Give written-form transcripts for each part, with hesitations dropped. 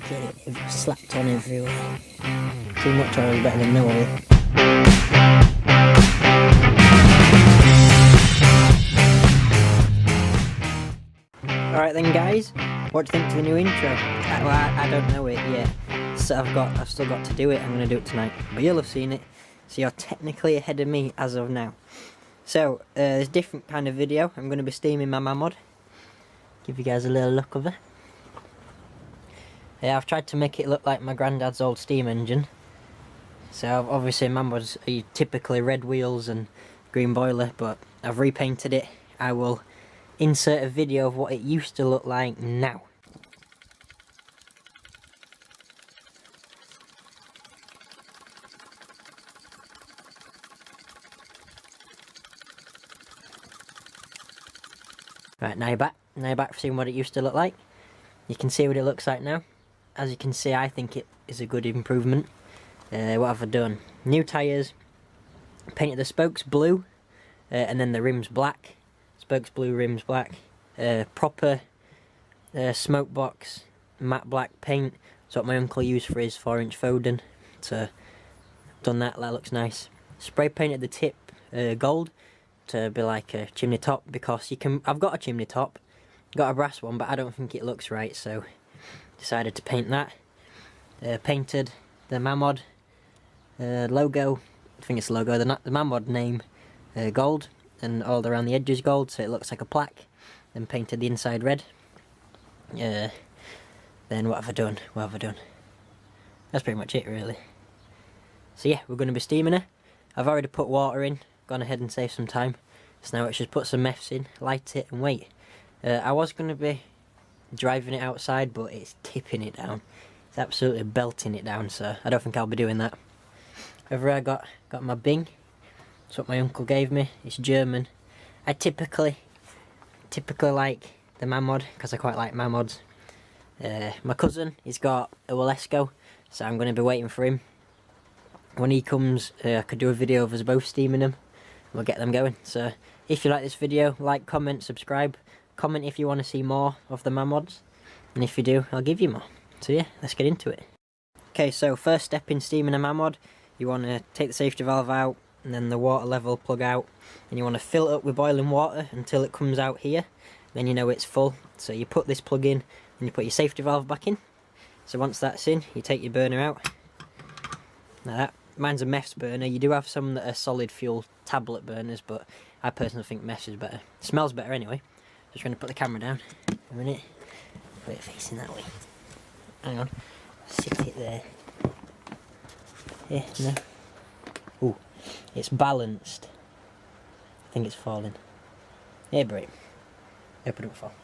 Get it slapped on everywhere. Too much oil is better than no oil. Alright then guys, what do you think to the new intro? Well, I don't know it yet, so I've still got to do it. I'm going to do it tonight, but you'll have seen it, so you're technically ahead of me as of now. So, there's a different kind of video. I'm going to be steaming my mamod. Give you guys a little look of it. Yeah, I've tried to make it look like my granddad's old steam engine. So obviously mamods are typically red wheels and green boiler, but I've repainted it. I will insert a video of what it used to look like now. Right, now you're back. Now you're back for seeing what it used to look like. You can see what it looks like now. As you can see, I think it is a good improvement. What have I done? New tyres, painted the spokes blue, and then the rims black. Spokes blue, rims black. Proper smoke box, matte black paint. That's what my uncle used for his 4-inch Foden. So, done that, that looks nice. Spray painted the tip gold to be like a chimney top, because you can. I've got a chimney top, got a brass one, but I don't think it looks right, so decided to paint that. Painted the mamod logo, I think it's the logo, the mamod name gold, and all around the edges gold, so it looks like a plaque. Then painted the inside red. Then what have I done? What have I done? That's pretty much it really. So yeah, we're going to be steaming her. I've already put water in, gone ahead and saved some time. So now it's just put some meths in, light it and wait. I was going to be driving it outside, but it's tipping it down. It's absolutely belting it down, so I don't think I'll be doing that. Over here I got my Bing. That's what my uncle gave me. It's German. I typically like the mamod, because I quite like mamods. My cousin, he's got a Walesko, so I'm going to be waiting for him. When he comes, I could do a video of us both steaming them. We'll get them going. So if you like this video, like, comment, subscribe. Comment if you want to see more of the mamods, and if you do, I'll give you more. So yeah, let's get into it. Okay, so first step in steaming a mamod, you want to take the safety valve out, and then the water level plug out, and you want to fill it up with boiling water until it comes out here. Then you know it's full, so you put this plug in, and you put your safety valve back in. So once that's in, you take your burner out. Now mine's a meths burner. You do have some that are solid fuel tablet burners, but I personally think meths is better. It smells better anyway. Just going to put the camera down a minute, put it facing that way. Hang on, sit it there. Yeah, no. Ooh, it's balanced. I think it's falling. Yeah, break. Hope it don't fall.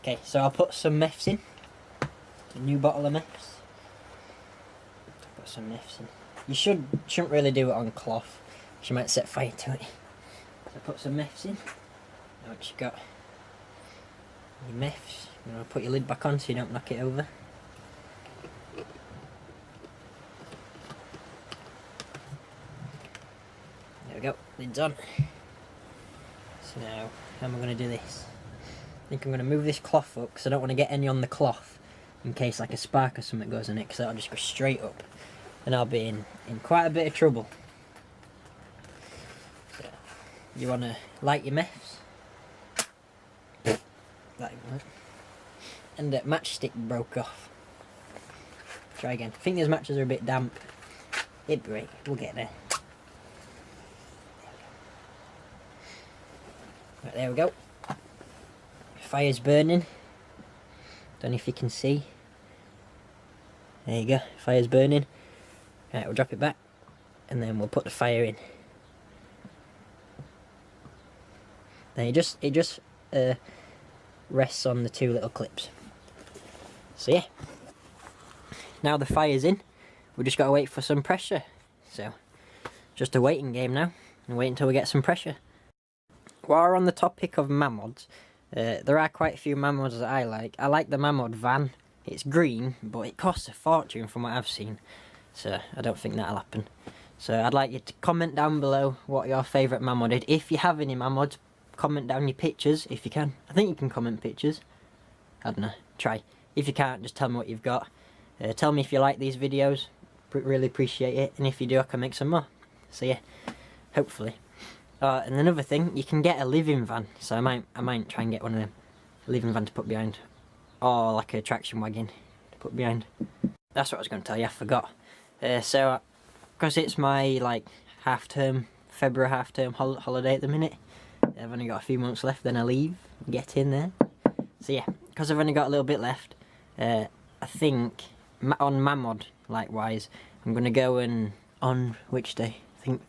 Okay, so I'll put some meths in. A new bottle of meths. Put some meths in. You shouldn't really do it on cloth. You might set fire to it. So put some meths in. Now what you got? Your meths. You want to put your lid back on so you don't knock it over. There we go, lid's on. So now, how am I going to do this? I think I'm going to move this cloth up, because I don't want to get any on the cloth in case like a spark or something goes in it, because that'll just go straight up and I'll be in quite a bit of trouble. So, you want to light your meths. And that matchstick broke off. Try again. I think these matches are a bit damp. It'd break. We'll get there. Right, there we go. Fire's burning. Don't know if you can see. There you go. Fire's burning. Right, we'll drop it back, and then we'll put the fire in. Then it just rests on the two little clips. So yeah, now the fire's in, we just got to wait for some pressure. So just a waiting game now, and wait until we get some pressure. While we're on the topic of mamods, there are quite a few mamods that I like. I like the mamod van. It's green, but it costs a fortune from what I've seen, so I don't think that'll happen. So I'd like you to comment down below what your favourite mamod is. If you have any mamods, comment down your pictures if you can. I think you can comment pictures. I don't know, try. If you can't, just tell me what you've got. Tell me if you like these videos, really appreciate it, and if you do, I can make some more. So yeah, hopefully. And another thing, you can get a living van, so I might try and get one of them, a living van to put behind, or like a traction wagon to put behind. That's what I was going to tell you, I forgot. So, because it's my like February half-term holiday at the minute, I've only got a few months left, then I leave, get in there. So yeah, because I've only got a little bit left, I think on mamod, likewise, I'm going to go on which day? I think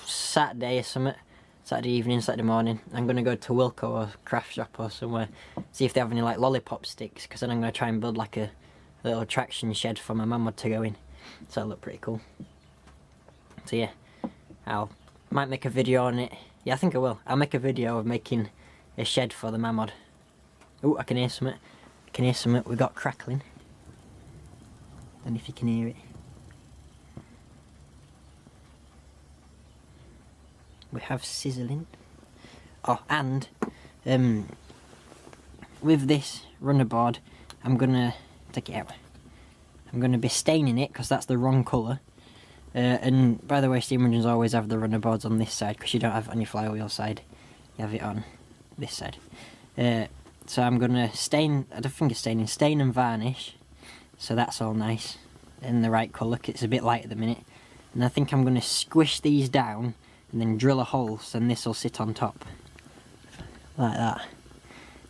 Saturday or something. Saturday evening, Saturday morning, I'm going to go to Wilko or Craft Shop or somewhere, see if they have any like lollipop sticks, because then I'm going to try and build like a little traction shed for my mamod to go in. So that'll look pretty cool. So yeah, might make a video on it. Yeah, I think I will. I'll make a video of making a shed for the mamod. Oh, I can hear something. We got crackling. Don't know if you can hear it. We have sizzling. Oh, and with this runner board, I'm gonna take it out. I'm gonna be staining it because that's the wrong colour. And by the way, steam engines always have the runner boards on this side because you don't have it on your flywheel side. You have it on this side. So I'm gonna stain. I don't think it's staining. Stain and varnish. So that's all nice in the right colour. It's a bit light at the minute. And I think I'm gonna squish these down and then drill a hole, so then this will sit on top. Like that.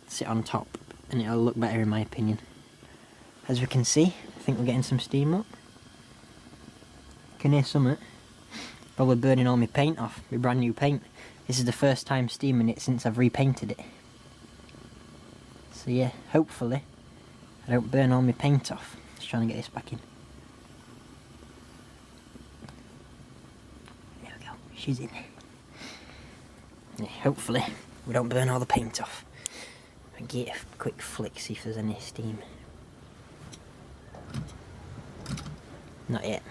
Sit on top, and it'll look better in my opinion. As we can see, I think we're getting some steam up. Can hear something. Probably burning all my paint off, my brand new paint. This is the first time steaming it since I've repainted it. So yeah, hopefully I don't burn all my paint off. Just trying to get this back in. She's in. Yeah, hopefully we don't burn all the paint off. I'll get a quick flick, see if there's any steam. Not yet.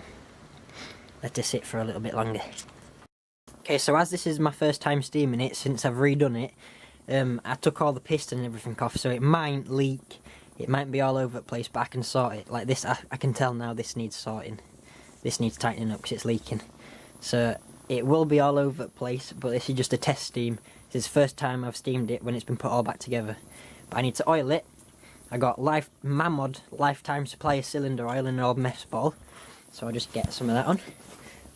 Let it sit for a little bit longer. Okay, so as this is my first time steaming it since I've redone it, I took all the piston and everything off, so it might leak. It might be all over the place, but I can sort it. Like this, I can tell now this needs sorting. This needs tightening up because it's leaking. So it will be all over the place, but this is just a test steam. This is the first time I've steamed it when it's been put all back together. But I need to oil it. I got mamod lifetime supply of cylinder oil in an old mess ball, so I'll just get some of that on.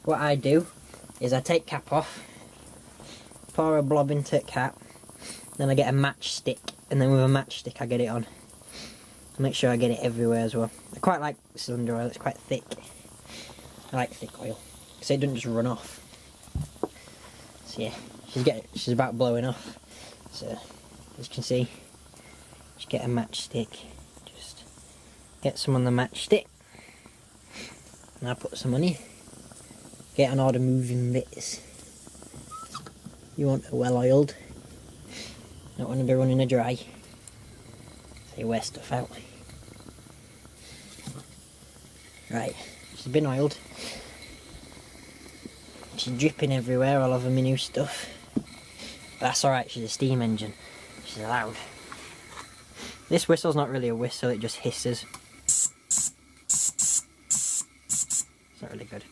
What I do is I take cap off, pour a blob into the cap, then I get a matchstick, and then with a matchstick I get it on. Make sure I get it everywhere as well. I quite like cylinder oil, it's quite thick. I like thick oil, because it doesn't just run off. So yeah, she's about blowing off. So as you can see, just get a matchstick. Just get some on the matchstick. And I'll put some on here. Get on all the moving bits. You want it well oiled. Don't want to be running a dry. So you wear stuff out. Right, she's been oiled. She's dripping everywhere all over my new stuff. But that's alright, she's a steam engine. She's loud. This whistle's not really a whistle, it just hisses. It's not really good.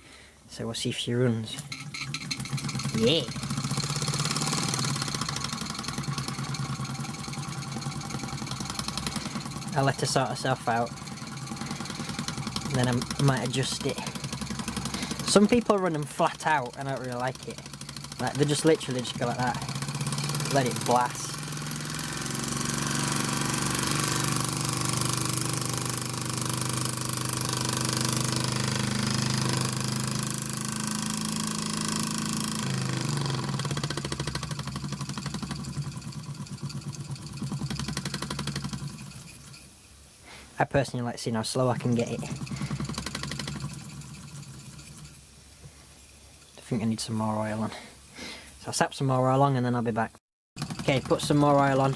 So we'll see if she runs. Yeah! I'll let her sort herself out. And then I might adjust it. Some people run them flat out and I don't really like it. Like they just literally just go like that. Let it blast. I personally like seeing how slow I can get it. I think I need some more oil on. So I'll sap some more oil on and then I'll be back. Okay, put some more oil on.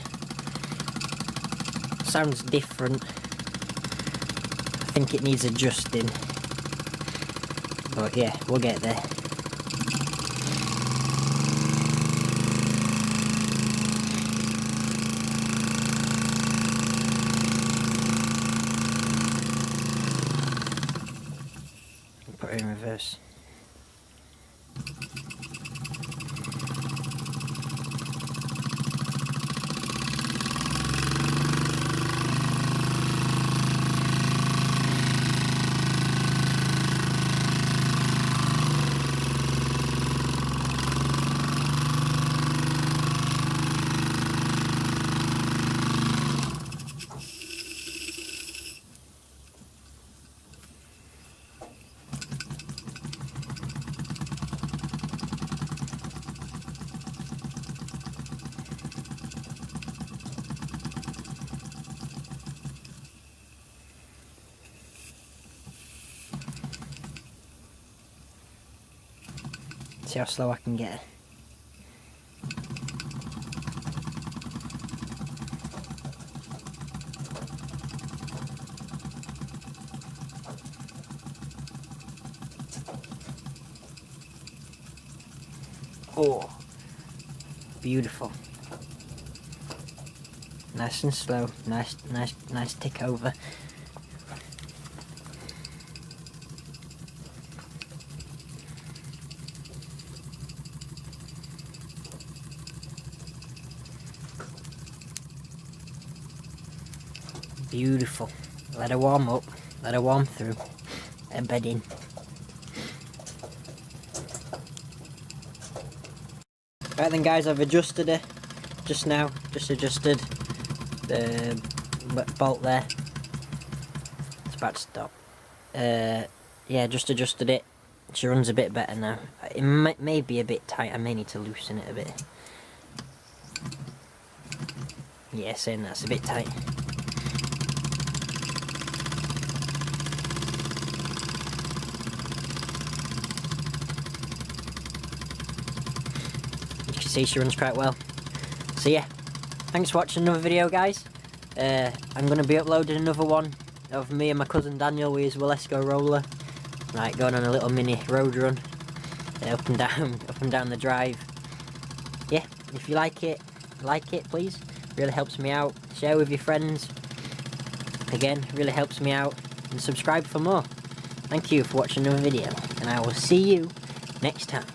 Sounds different. I think it needs adjusting. But yeah, we'll get there. reverse. See how slow I can get. Oh, beautiful. Nice and slow. Nice tick over. Beautiful. Let her warm up. Let her warm through. And bed in. Right then guys, I've adjusted it just now. Just adjusted the bolt there. It's about to stop. Yeah, just adjusted it. She runs a bit better now. It may be a bit tight. I may need to loosen it a bit. Yeah, saying that's a bit tight. See, she runs quite well. So yeah, thanks for watching another video, guys. I'm going to be uploading another one of me and my cousin Daniel with his Willesco roller. Right, going on a little mini road run up and down the drive. Yeah, if you like it please. Really helps me out. Share with your friends. Again, really helps me out. And subscribe for more. Thank you for watching another video, and I will see you next time.